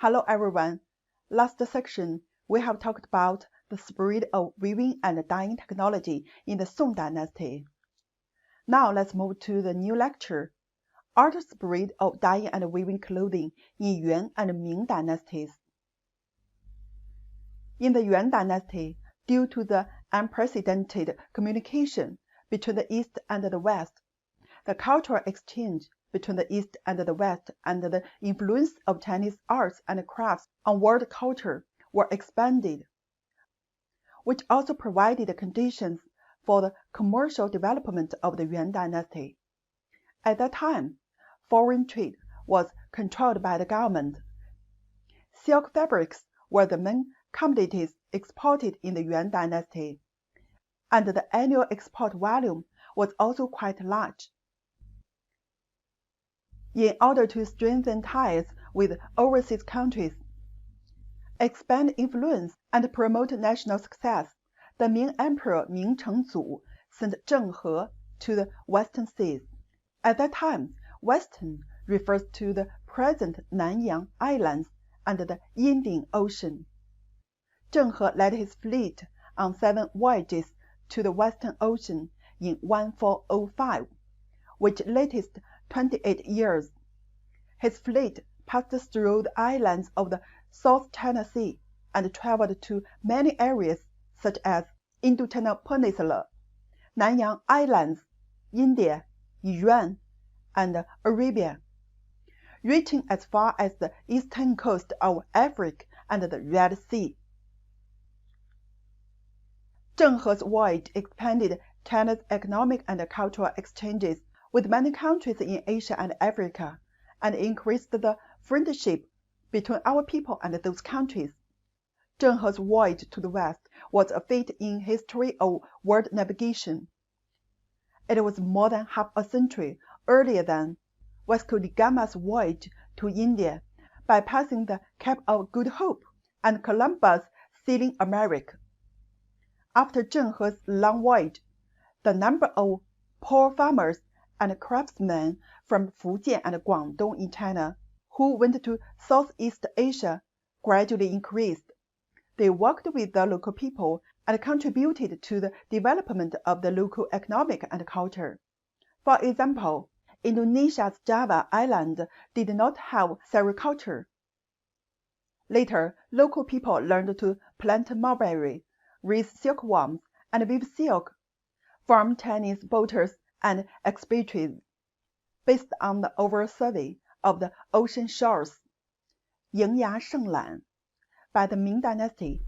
Hello everyone. Last section, we have talked about the spread of weaving and dyeing technology in the Song Dynasty. Now let's move to the new lecture, Art Spread of Dyeing and Weaving Clothing in Yuan and Ming Dynasties. In the Yuan Dynasty, due to the unprecedented communication between the East and the West, the cultural exchange between the East and the West and the influence of Chinese arts and crafts on world culture were expanded, which also provided conditions for the commercial development of the Yuan dynasty. At that time, foreign trade was controlled by the government. Silk fabrics were the main commodities exported in the Yuan dynasty, and the annual export volume was also quite large. In order to strengthen ties with overseas countries, expand influence, and promote national success, the Ming Emperor Ming Chengzu sent Zheng He to the Western Seas. At that time, Western refers to the present Nanyang Islands and the Indian Ocean. Zheng He led his fleet on 7 voyages to the Western Ocean in 1405, which lasted 28 years. His fleet passed through the islands of the South China Sea and traveled to many areas such as Indochina Peninsula, Nanyang Islands, India, Yuan, and Arabia, reaching as far as the eastern coast of Africa and the Red Sea. Zheng He's voyage expanded China's economic and cultural exchanges with many countries in Asia and Africa, and increased the friendship between our people and those countries. Zheng He's voyage to the West was a feat in history of world navigation. It was more than half a century earlier than Vasco da Gama's voyage to India, bypassing the Cape of Good Hope and Columbus sailing America. After Zheng He's long voyage, the number of poor farmers and craftsmen from Fujian and Guangdong in China who went to Southeast Asia gradually increased. They worked with the local people and contributed to the development of the local economic and culture. For example, Indonesia's Java Island did not have sericulture. Later, local people learned to plant mulberry, raise silkworms, and weave silk, farm Chinese boaters and expatriates. Based on the overall survey of the ocean shores, 迎崖胜览, by the Ming Dynasty,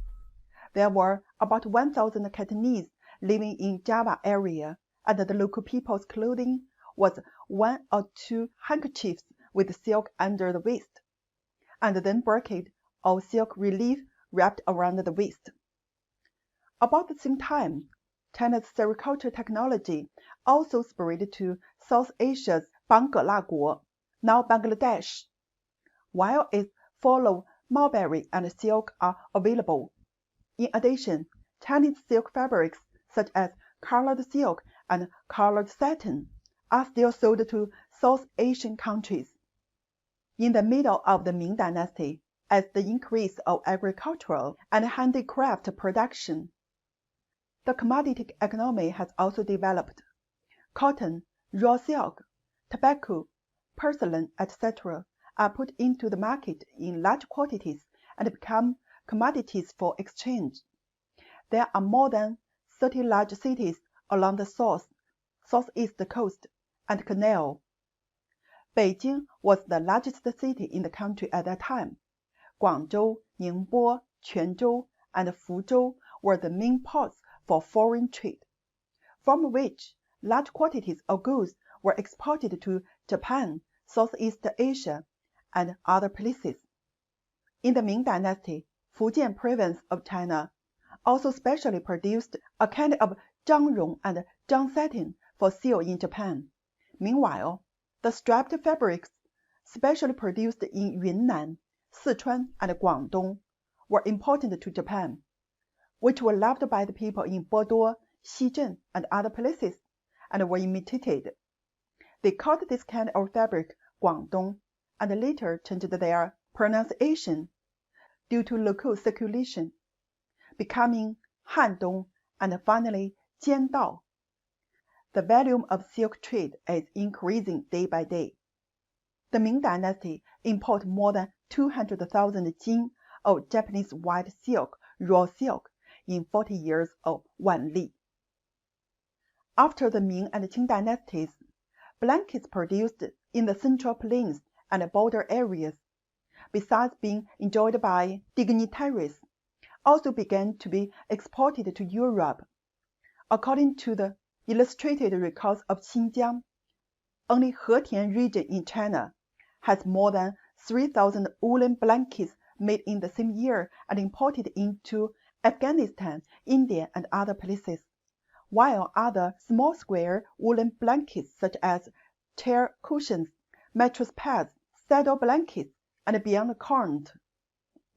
there were about 1,000 Cantonese living in Java area, and the local people's clothing was 1 or 2 handkerchiefs with silk under the waist, and then brocade or silk relief wrapped around the waist. About the same time, China's sericulture technology also spread to South Asia's Bangla, now Bangladesh. While its follow mulberry and silk are available. In addition, Chinese silk fabrics such as colored silk and colored satin are still sold to South Asian countries. In the middle of the Ming Dynasty, as the increase of agricultural and handicraft production, the commodity economy has also developed. Cotton, raw silk, tobacco, porcelain, etc. are put into the market in large quantities and become commodities for exchange. There are more than 30 large cities along the southeast coast, and canal. Beijing was the largest city in the country at that time. Guangzhou, Ningbo, Quanzhou, and Fuzhou were the main ports for foreign trade, from which large quantities of goods were exported to Japan, Southeast Asia, and other places. In the Ming Dynasty, Fujian province of China also specially produced a kind of zhangrong and zhang satin for sale in Japan. Meanwhile, the striped fabrics specially produced in Yunnan, Sichuan, and Guangdong were imported to Japan, which were loved by the people in Boduo, Xizhen, and other places, and were imitated. They called this kind of fabric Guangdong, and later changed their pronunciation due to local circulation, becoming Handong and finally Jiandao. The volume of silk trade is increasing day by day. The Ming Dynasty imported more than 200,000 jin of Japanese white silk, raw silk, in 40 years of Wanli. After the Ming and Qing dynasties, blankets produced in the Central Plains and border areas, besides being enjoyed by dignitaries, also began to be exported to Europe. According to the illustrated records of Xinjiang, only Hetian region in China has more than 3,000 woolen blankets made in the same year and imported into Afghanistan, India, and other places, while other small square woolen blankets such as chair cushions, mattress pads, saddle blankets, and beyond count.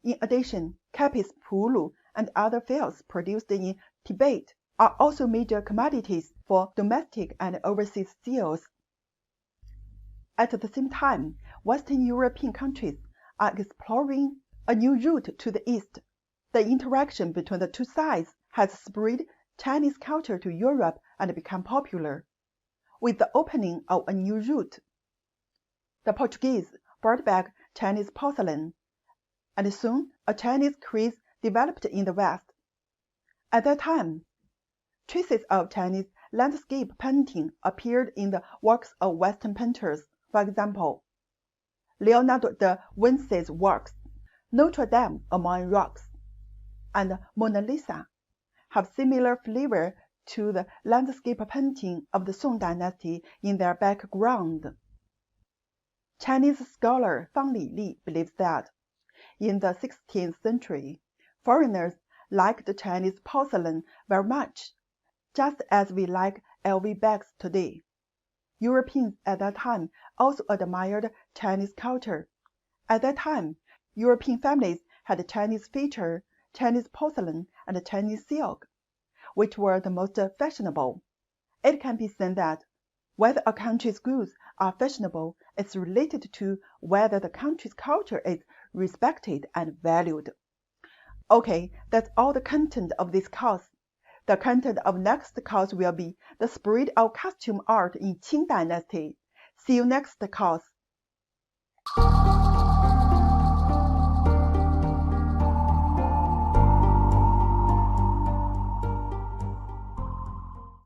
In addition, kapis, pulu, and other furs produced in Tibet are also major commodities for domestic and overseas sales. At the same time, Western European countries are exploring a new route to the east. The interaction between the two sides has spread Chinese culture to Europe and become popular. With the opening of a new route, the Portuguese brought back Chinese porcelain, and soon a Chinese craze developed in the West. At that time, traces of Chinese landscape painting appeared in the works of Western painters. For example, Leonardo da Vinci's works, Notre Dame Among Rocks, and Mona Lisa have similar flavor to the landscape painting of the Song dynasty in their background. Chinese scholar Fang Lili believes that in the 16th century, foreigners liked Chinese porcelain very much, just as we like LV bags today. Europeans at that time also admired Chinese culture. At that time, European families had Chinese feature, Chinese porcelain, and Chinese silk, which were the most fashionable. It can be said that whether a country's goods are fashionable is related to whether the country's culture is respected and valued. Okay, that's all the content of this course. The content of next course will be the spread of costume art in Qing Dynasty. See you next course.